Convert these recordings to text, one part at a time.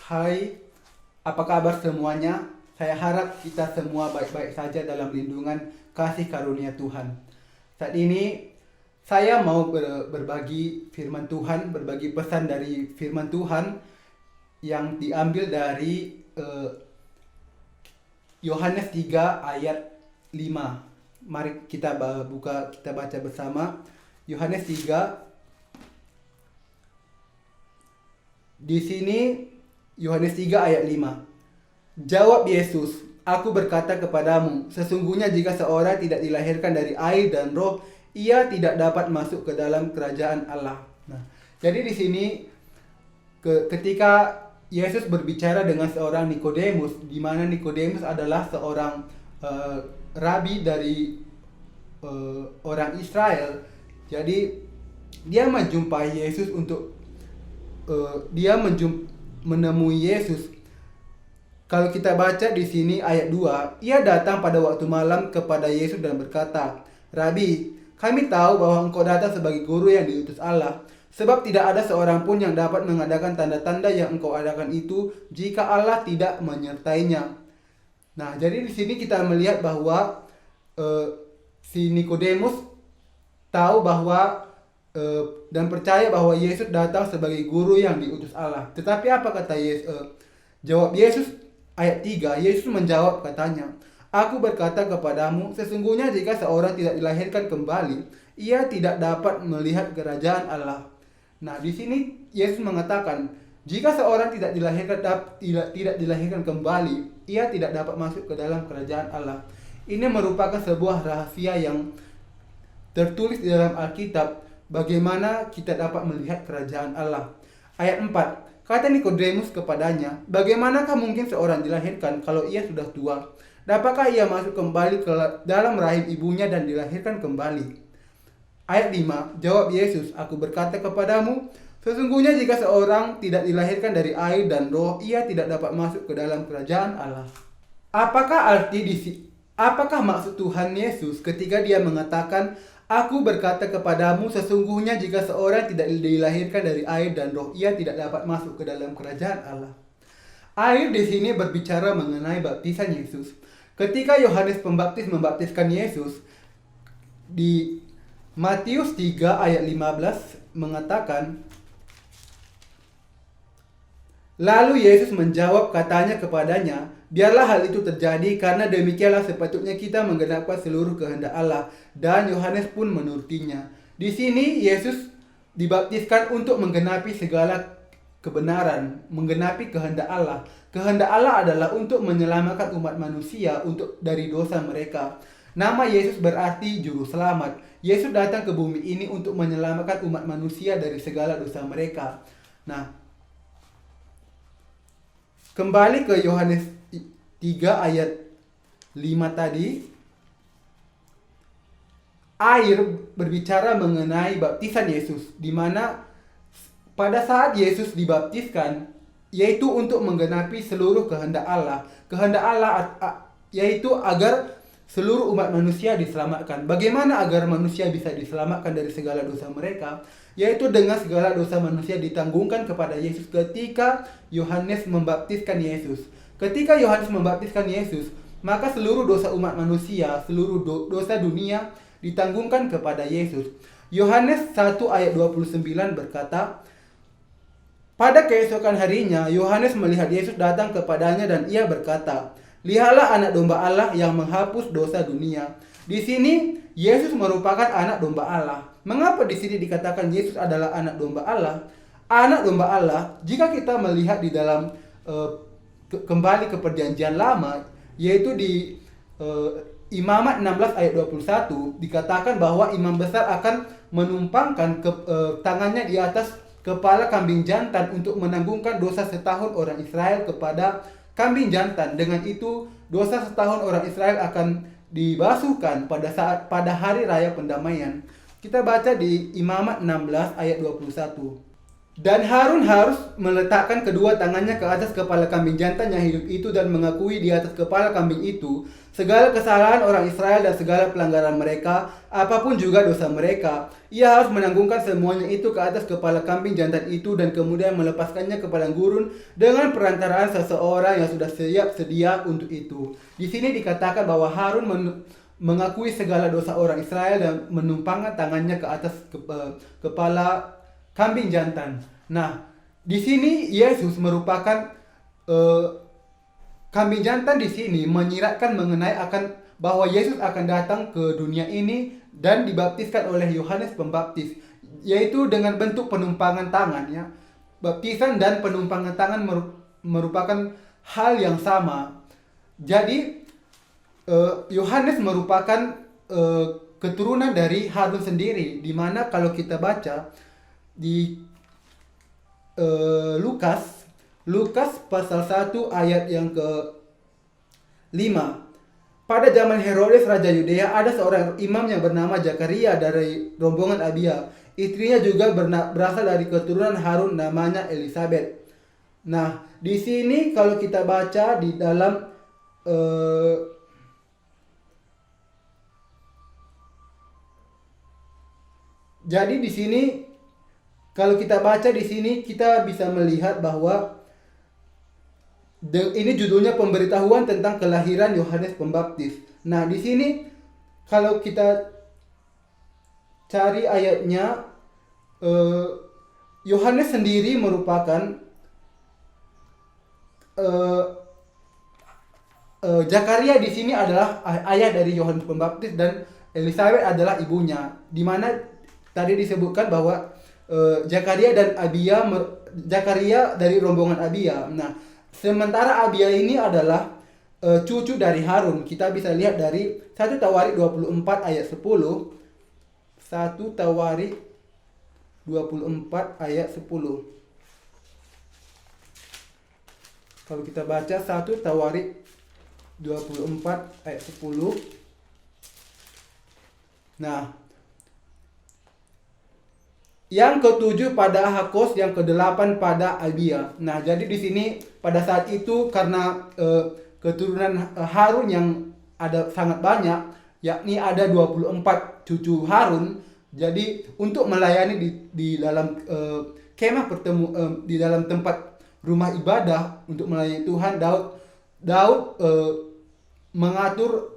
Hai, apa kabar semuanya? Saya harap kita semua baik-baik saja dalam lindungan kasih karunia Tuhan. Saat ini saya mau berbagi firman Tuhan, berbagi pesan dari firman Tuhan yang diambil dari Yohanes 3 ayat 5. Mari kita kita baca bersama. Yohanes 3. Di sini Yohanes 3 ayat 5. Jawab Yesus, "Aku berkata kepadamu, sesungguhnya jika seorang tidak dilahirkan dari air dan roh, ia tidak dapat masuk ke dalam kerajaan Allah." Nah, jadi di sini ketika Yesus berbicara dengan seorang Nikodemus, di mana Nikodemus adalah seorang rabi dari orang Israel. Jadi dia menjumpai Yesus untuk menemui Yesus. Kalau kita baca di sini ayat 2, ia datang pada waktu malam kepada Yesus dan berkata, "Rabi, kami tahu bahwa engkau datang sebagai guru yang diutus Allah, sebab tidak ada seorang pun yang dapat mengadakan tanda-tanda yang engkau adakan itu jika Allah tidak menyertainya." Nah, jadi di sini kita melihat bahwa si Nikodemus tahu bahwa dan percaya bahwa Yesus datang sebagai guru yang diutus Allah. Tetapi apa kata Yesus? Jawab Yesus ayat 3, Yesus menjawab katanya, "Aku berkata kepadamu, sesungguhnya jika seorang tidak dilahirkan kembali, ia tidak dapat melihat kerajaan Allah." Nah, di sini Yesus mengatakan, jika seorang tidak dilahirkan kembali, ia tidak dapat masuk ke dalam kerajaan Allah. Ini merupakan sebuah rahasia yang tertulis di dalam Alkitab, bagaimana kita dapat melihat kerajaan Allah. Ayat 4, kata Nikodemus kepadanya, "Bagaimanakah mungkin seorang dilahirkan kalau ia sudah tua? Dapatkah ia masuk kembali ke dalam rahim ibunya dan dilahirkan kembali?" Ayat 5, jawab Yesus, "Aku berkata kepadamu, sesungguhnya jika seorang tidak dilahirkan dari air dan roh, ia tidak dapat masuk ke dalam kerajaan Allah." Apakah maksud Tuhan Yesus ketika dia mengatakan, "Aku berkata kepadamu, sesungguhnya jika seorang tidak dilahirkan dari air dan roh, ia tidak dapat masuk ke dalam kerajaan Allah"? Air di sini berbicara mengenai baptisan Yesus. Ketika Yohanes Pembaptis membaptiskan Yesus, di Matius 3 ayat 15 mengatakan, lalu Yesus menjawab katanya kepadanya, "Biarlah hal itu terjadi, karena demikianlah sepatutnya kita menggenapkan seluruh kehendak Allah." Dan Yohanes pun menurutinya. Di sini Yesus dibaptiskan untuk menggenapi segala kebenaran, menggenapi kehendak Allah. Kehendak Allah adalah untuk menyelamatkan umat manusia dari dosa mereka. Nama Yesus berarti juru selamat. Yesus datang ke bumi ini untuk menyelamatkan umat manusia dari segala dosa mereka. Nah, kembali ke Yohanes 3 ayat 5 tadi, air berbicara mengenai baptisan Yesus, di mana pada saat Yesus dibaptiskan, yaitu untuk menggenapi seluruh kehendak Allah. Kehendak Allah yaitu agar seluruh umat manusia diselamatkan. Bagaimana agar manusia bisa diselamatkan dari segala dosa mereka? Yaitu dengan segala dosa manusia ditanggungkan kepada Yesus ketika Yohanes membaptiskan Yesus. Ketika Yohanes membaptiskan Yesus, maka seluruh dosa umat manusia, seluruh dosa dunia ditanggungkan kepada Yesus. Yohanes 1 ayat 29 berkata, pada keesokan harinya Yohanes melihat Yesus datang kepadanya dan ia berkata, "Lihatlah anak domba Allah yang menghapus dosa dunia." Di sini Yesus merupakan anak domba Allah. Mengapa di sini dikatakan Yesus adalah anak domba Allah? Anak domba Allah, jika kita melihat di dalam kembali ke perjanjian lama, yaitu di Imamat 16 ayat 21 dikatakan bahwa imam besar akan menumpangkan tangannya di atas kepala kambing jantan untuk menanggungkan dosa setahun orang Israel kepada kambing jantan. Dengan itu dosa setahun orang Israel akan dibasuhkan pada hari raya pendamaian. Kita baca di Imamat 16 ayat 21. Dan Harun harus meletakkan kedua tangannya ke atas kepala kambing jantan yang hidup itu dan mengakui di atas kepala kambing itu segala kesalahan orang Israel dan segala pelanggaran mereka, apapun juga dosa mereka. Ia harus menanggungkan semuanya itu ke atas kepala kambing jantan itu dan kemudian melepaskannya ke padang gurun dengan perantaraan seseorang yang sudah siap sedia untuk itu. Di sini dikatakan bahwa Harun mengakui segala dosa orang Israel dan menumpangkan tangannya ke atas kepala kambing jantan. Nah, di sini Yesus merupakan kambing jantan. Di sini menyiratkan mengenai akan bahwa Yesus akan datang ke dunia ini dan dibaptiskan oleh Yohanes Pembaptis, yaitu dengan bentuk penumpangan tangan ya. Baptisan dan penumpangan tangan merupakan hal yang sama. Jadi Yohanes merupakan keturunan dari Harun sendiri, di mana kalau kita baca di Lukas pasal 1 ayat yang ke-5. Pada zaman Herodes Raja Yudea ada seorang imam yang bernama Zakaria dari rombongan Abia. Istrinya juga berasal dari keturunan Harun, namanya Elisabet. Nah, di sini kalau kita baca di dalam jadi di sini kalau kita baca di sini kita bisa melihat bahwa ini judulnya pemberitahuan tentang kelahiran Yohanes Pembaptis. Nah, di sini kalau kita cari ayatnya, Yohanes sendiri merupakan Zakaria di sini adalah ayah dari Yohanes Pembaptis dan Elisabet adalah ibunya. Di mana tadi disebutkan bahwa Zakaria dan Zakaria dari rombongan Abia. Nah, sementara Abia ini adalah cucu dari Harun. Kita bisa lihat dari 1 Tawarik 24 ayat 10. 1 Tawarik 24 ayat 10. Kalau kita baca 1 Tawarik 24 ayat 10. Nah, yang ke-7 pada Hakos, yang ke-8 pada Abia. Nah, jadi di sini pada saat itu karena keturunan Harun yang ada sangat banyak, yakni ada 24 cucu Harun. Jadi untuk melayani di dalam kemah di dalam tempat rumah ibadah untuk melayani Tuhan, Daud mengatur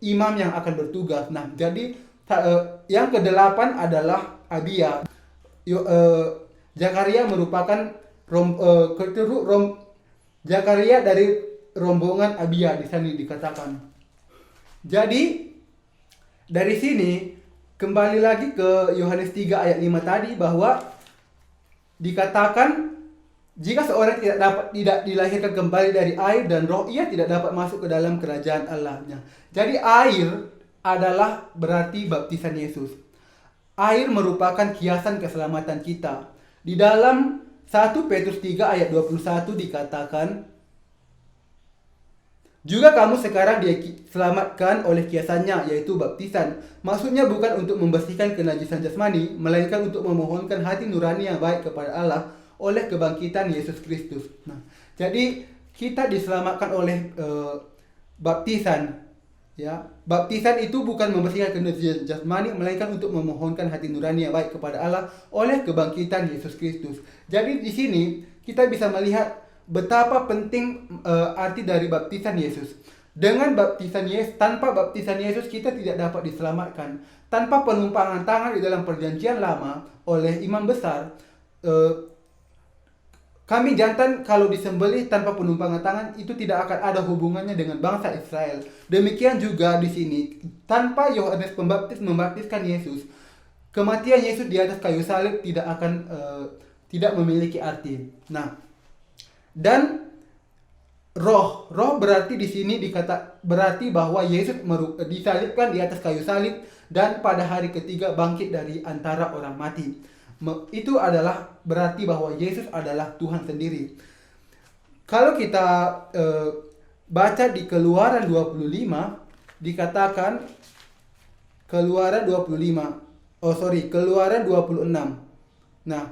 imam yang akan bertugas. Nah, jadi yang ke-8 adalah Abia. Zakaria merupakan Zakaria dari rombongan Abia di sini dikatakan. Jadi dari sini kembali lagi ke Yohanes 3 ayat 5 tadi bahwa dikatakan jika seorang tidak dilahirkan kembali dari air dan roh, ia tidak dapat masuk ke dalam kerajaan Allah-nya. Jadi air adalah berarti baptisan Yesus. Air merupakan kiasan keselamatan kita. Di dalam 1 Petrus 3 ayat 21 dikatakan, juga kamu sekarang diselamatkan oleh kiasannya, yaitu baptisan. Maksudnya bukan untuk membersihkan kenajisan jasmani, melainkan untuk memohonkan hati nurani yang baik kepada Allah oleh kebangkitan Yesus Kristus. Nah, jadi kita diselamatkan oleh baptisan. Ya, baptisan itu bukan membersihkan kenajisan jasmani, melainkan untuk memohonkan hati nurani yang baik kepada Allah oleh kebangkitan Yesus Kristus. Jadi di sini kita bisa melihat betapa penting arti dari baptisan Yesus. Dengan baptisan Yesus, tanpa baptisan Yesus kita tidak dapat diselamatkan. Tanpa penumpangan tangan di dalam perjanjian lama oleh imam besar, kambing jantan kalau disembelih tanpa penumpangan tangan itu tidak akan ada hubungannya dengan bangsa Israel. Demikian juga di sini, tanpa Yohanes Pembaptis membaptiskan Yesus, kematian Yesus di atas kayu salib tidak akan tidak memiliki arti. Nah, dan roh berarti di sini berarti bahwa Yesus disalibkan di atas kayu salib dan pada hari ketiga bangkit dari antara orang mati. Itu adalah berarti bahwa Yesus adalah Tuhan sendiri. Kalau kita baca di Keluaran 25 dikatakan Keluaran 26. Nah,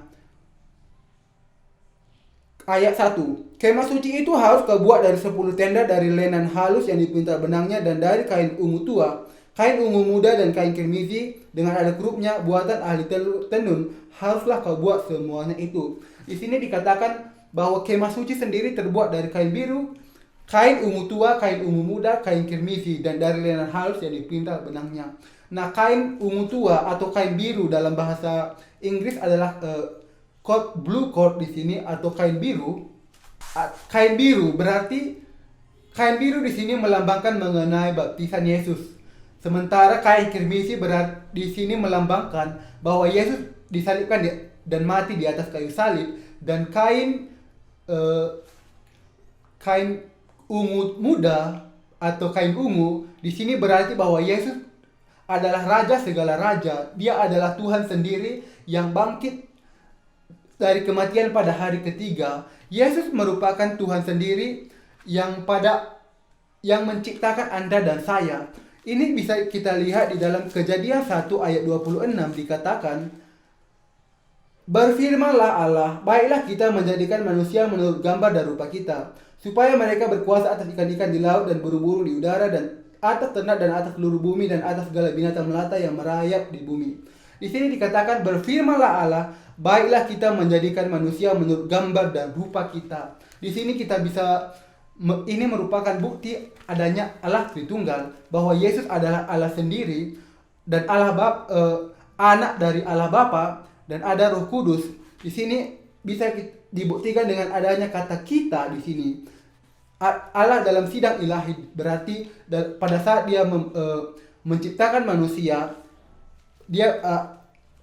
ayat 1. Kemah suci itu harus kau buat dari 10 tenda dari lenan halus yang dipintal benangnya dan dari kain ungu tua, kain ungu muda dan kain kirmizi dengan ada kerupnya buatan ahli tenun. Haruslah kau buat semuanya itu. Di sini dikatakan bahwa kemah suci sendiri terbuat dari kain biru, kain ungu tua, kain ungu muda, kain kirmizi dan dari lenan halus yang dipintal benangnya. Nah, kain ungu tua atau kain biru dalam bahasa Inggris adalah blue cord di sini atau kain biru. Kain biru berarti kain biru di sini melambangkan mengenai baptisan Yesus. Sementara kain kirmizi di sini melambangkan bahwa Yesus disalibkan dan mati di atas kayu salib, dan kain ungu muda atau kain ungu di sini berarti bahwa Yesus adalah raja segala raja. Dia adalah Tuhan sendiri yang bangkit dari kematian pada hari ketiga. Yesus merupakan Tuhan sendiri yang menciptakan Anda dan saya. Ini bisa kita lihat di dalam Kejadian 1 ayat 26 dikatakan, "Berfirmanlah Allah, baiklah kita menjadikan manusia menurut gambar dan rupa kita, supaya mereka berkuasa atas ikan-ikan di laut dan burung-burung di udara dan atas ternak dan atas seluruh bumi dan atas segala binatang melata yang merayap di bumi." Di sini dikatakan berfirmanlah Allah, baiklah kita menjadikan manusia menurut gambar dan rupa kita. Di sini kita bisa, ini merupakan bukti adanya Allah Tritunggal, bahwa Yesus adalah Allah sendiri dan anak dari Allah Bapa, dan ada Roh Kudus. Di sini bisa dibuktikan dengan adanya kata kita di sini. Allah dalam sidang ilahi berarti pada saat dia menciptakan manusia,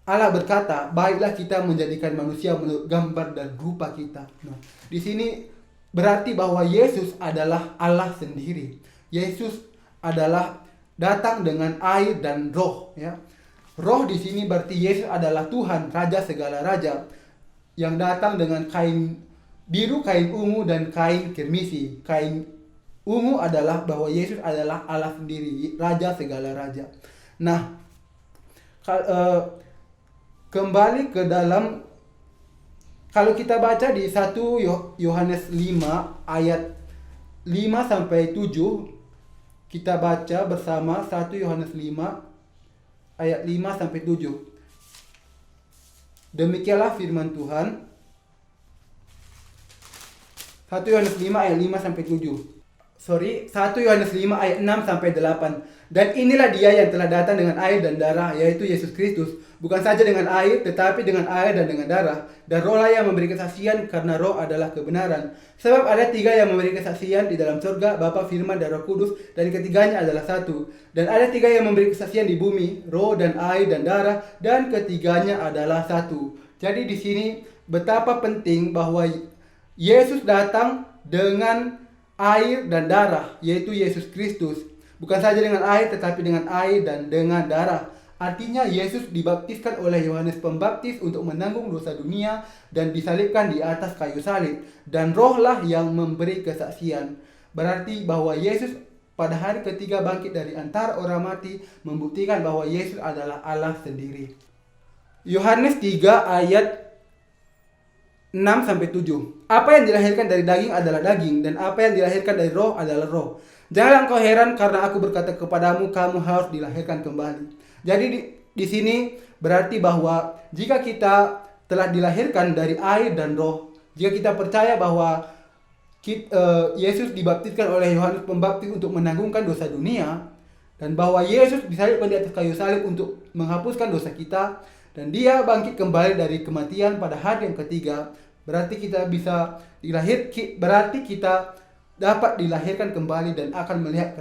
Allah berkata, baiklah kita menjadikan manusia menurut gambar dan rupa kita. Nah, di sini berarti bahwa Yesus adalah Allah sendiri. Yesus adalah datang dengan air dan roh, ya. Roh di sini berarti Yesus adalah Tuhan, Raja segala raja, yang datang dengan kain biru, kain ungu dan kain kirmizi. Kain ungu adalah bahwa Yesus adalah Allah sendiri, Raja segala raja. Nah, kembali ke dalam, kalau kita baca di 1 Yohanes 5 ayat 5 sampai 7, kita baca bersama 1 Yohanes 5 ayat 5 sampai 7. Demikianlah firman Tuhan. 1 Yohanes 5 ayat 5 sampai 7. 1 Yohanes 5 ayat 6 sampai 8. Dan inilah dia yang telah datang dengan air dan darah, yaitu Yesus Kristus. Bukan saja dengan air, tetapi dengan air dan dengan darah. Dan rohlah yang memberi kesaksian, karena roh adalah kebenaran. Sebab ada 3 yang memberi kesaksian di dalam surga, Bapa, Firman, dan Roh Kudus, dan ketiganya adalah satu. Dan ada 3 yang memberi kesaksian di bumi, roh dan air dan darah, dan ketiganya adalah satu. Jadi di sini betapa penting bahwa Yesus datang dengan air dan darah, yaitu Yesus Kristus. Bukan saja dengan air, tetapi dengan air dan dengan darah. Artinya Yesus dibaptiskan oleh Yohanes Pembaptis untuk menanggung dosa dunia dan disalibkan di atas kayu salib. Dan rohlah yang memberi kesaksian. Berarti bahwa Yesus pada hari ketiga bangkit dari antara orang mati, membuktikan bahwa Yesus adalah Allah sendiri. Yohanes 3 ayat 6-7. Apa yang dilahirkan dari daging adalah daging, dan apa yang dilahirkan dari roh adalah roh. Janganlah engkau heran karena aku berkata kepadamu, kamu harus dilahirkan kembali. Jadi di sini berarti bahwa jika kita telah dilahirkan dari air dan roh, jika kita percaya bahwa Yesus dibaptiskan oleh Yohanes Pembaptis untuk menanggungkan dosa dunia, dan bahwa Yesus disalibkan di atas kayu salib untuk menghapuskan dosa kita, dan dia bangkit kembali dari kematian pada hari yang ketiga, berarti kita dapat dilahirkan kembali dan akan melihat kerajaan